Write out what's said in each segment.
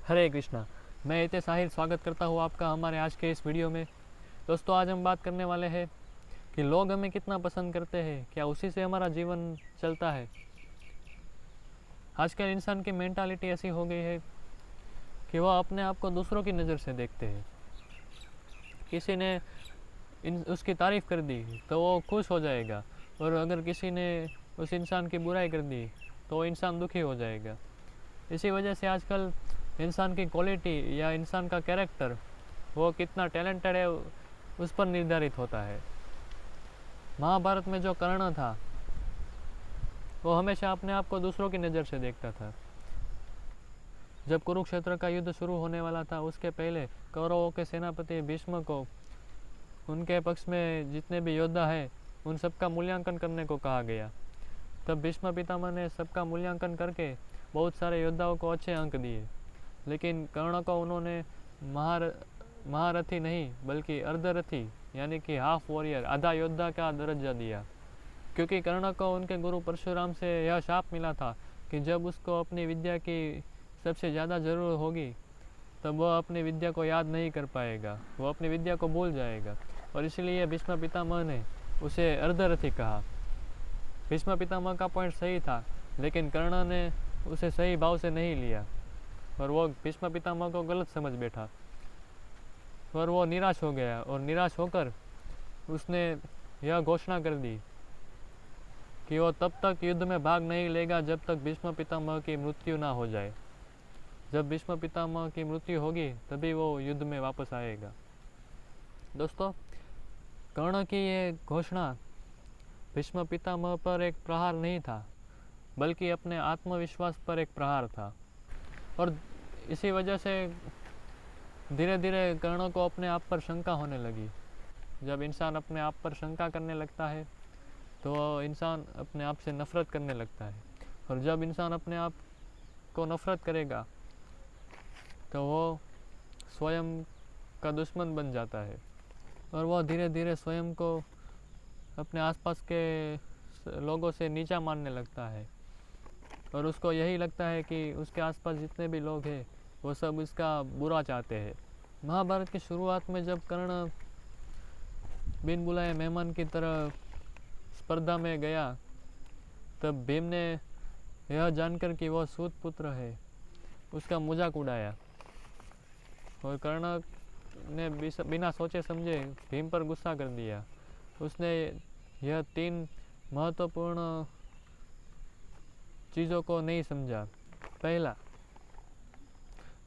हरे कृष्णा। मैं इते साहिर स्वागत करता हूँ आपका हमारे आज के इस वीडियो में। दोस्तों, आज हम बात करने वाले हैं कि लोग हमें कितना पसंद करते हैं, क्या उसी से हमारा जीवन चलता है। आजकल इंसान की मेंटालिटी ऐसी हो गई है कि वह अपने आप को दूसरों की नज़र से देखते हैं। किसी ने उसकी तारीफ़ कर दी तो वो खुश हो जाएगा, और अगर किसी ने उस इंसान की बुराई कर दी तो वो इंसान दुखी हो जाएगा। इसी वजह से आजकल इंसान की क्वालिटी या इंसान का कैरेक्टर, वो कितना टैलेंटेड है, उस पर निर्धारित होता है। महाभारत में जो कर्ण था वो हमेशा अपने आप को दूसरों की नज़र से देखता था। जब कुरुक्षेत्र का युद्ध शुरू होने वाला था, उसके पहले कौरवों के सेनापति भीष्म को उनके पक्ष में जितने भी योद्धा हैं उन सबका मूल्यांकन करने को कहा गया। तब भीष्म पितामह ने सबका मूल्यांकन करके बहुत सारे योद्धाओं को अच्छे अंक दिए, लेकिन कर्ण को उन्होंने महारथी नहीं बल्कि अर्धरथी यानी कि हाफ वॉरियर, आधा योद्धा का दर्जा दिया। क्योंकि कर्ण को उनके गुरु परशुराम से यह शाप मिला था कि जब उसको अपनी विद्या की सबसे ज़्यादा ज़रूरत होगी तब वह अपनी विद्या को याद नहीं कर पाएगा, वह अपनी विद्या को भूल जाएगा। और इसलिए भीष्म पितामह ने उसे अर्धरथी कहा। भीष्म पितामह का पॉइंट सही था, लेकिन कर्ण ने उसे सही भाव से नहीं लिया और वो भीष्म पितामह को गलत समझ बैठा और वो निराश हो गया। और निराश होकर उसने यह घोषणा कर दी कि वो तब तक युद्ध में भाग नहीं लेगा जब तक भीष्म पितामह की मृत्यु ना हो जाए। जब भीष्म पितामह की मृत्यु होगी तभी वो युद्ध में वापस आएगा। दोस्तों, कर्ण की ये घोषणा भीष्म पितामह पर एक प्रहार नहीं था, बल्कि अपने आत्मविश्वास पर एक प्रहार था। और इसी वजह से धीरे धीरे कर्ण को अपने आप पर शंका होने लगी। जब इंसान अपने आप पर शंका करने लगता है तो इंसान अपने आप से नफ़रत करने लगता है, और जब इंसान अपने आप को नफ़रत करेगा तो वो स्वयं का दुश्मन बन जाता है, और वह धीरे धीरे स्वयं को अपने आसपास के लोगों से नीचा मानने लगता है। और उसको यही लगता है कि उसके आसपास जितने भी लोग हैं वो सब इसका बुरा चाहते हैं। महाभारत की शुरुआत में जब कर्ण बिन बुलाए मेहमान की तरह स्पर्धा में गया, तब भीम ने यह जानकर कि वह सूत पुत्र है उसका मजाक उड़ाया, और कर्ण ने बिना सोचे समझे भीम पर गुस्सा कर दिया। उसने यह 3 महत्वपूर्ण चीज़ों को नहीं समझा। पहला,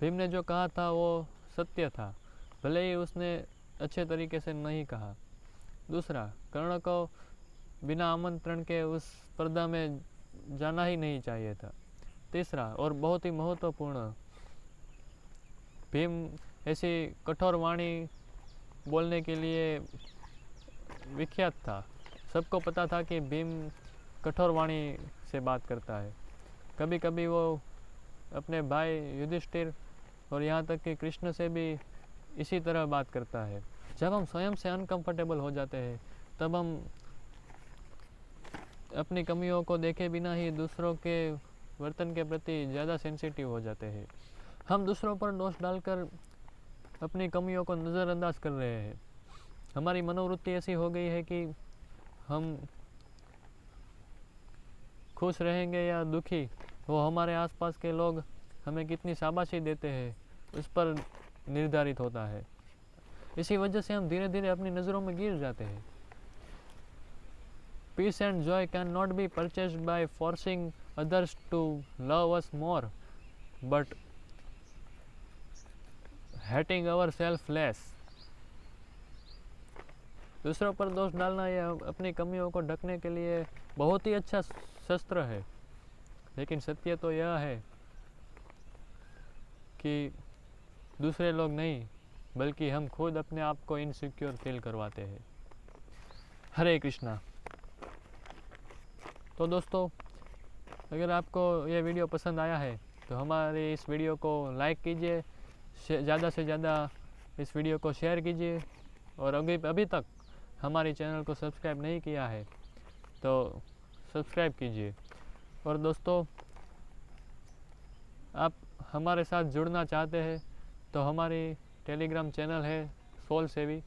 भीम ने जो कहा था वो सत्य था, भले ही उसने अच्छे तरीके से नहीं कहा। दूसरा, कर्ण को बिना आमंत्रण के उस स्पर्धा में जाना ही नहीं चाहिए था। तीसरा और बहुत ही महत्वपूर्ण, भीम ऐसी कठोर वाणी बोलने के लिए विख्यात था। सबको पता था कि भीम कठोर वाणी से बात करता है। कभी कभी वो अपने भाई युधिष्ठिर और यहाँ तक कि कृष्ण से भी इसी तरह बात करता है। जब हम स्वयं से अनकंफर्टेबल हो जाते हैं तब हम अपनी कमियों को देखे बिना ही दूसरों के वर्तन के प्रति ज़्यादा सेंसिटिव हो जाते हैं। हम दूसरों पर दोष डालकर अपनी कमियों को नज़रअंदाज कर रहे हैं। हमारी मनोवृत्ति ऐसी हो गई है कि हम खुश रहेंगे या दुखी, वो हमारे आसपास के लोग हमें कितनी शाबाशी देते हैं उस पर निर्धारित होता है। इसी वजह से हम धीरे धीरे अपनी नज़रों में गिर जाते हैं। Peace and joy cannot be purchased by forcing others to love us more, but hating ourselves less. दूसरों पर दोष डालना या अपनी कमियों को ढकने के लिए बहुत ही अच्छा शस्त्र है, लेकिन सत्य तो यह है कि दूसरे लोग नहीं बल्कि हम खुद अपने आप को इनसिक्योर फील करवाते हैं। हरे कृष्णा। तो दोस्तों, अगर आपको ये वीडियो पसंद आया है तो हमारे इस वीडियो को लाइक कीजिए, ज़्यादा से ज़्यादा इस वीडियो को शेयर कीजिए, और अभी तक हमारे चैनल को सब्सक्राइब नहीं किया है तो सब्सक्राइब कीजिए। और दोस्तों, आप हमारे साथ जुड़ना चाहते हैं तो हमारी टेलीग्राम चैनल है सोल सेवी,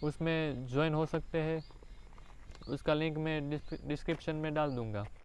उसमें ज्वाइन हो सकते हैं। उसका लिंक मैं डिस्क्रिप्शन में डाल दूँगा।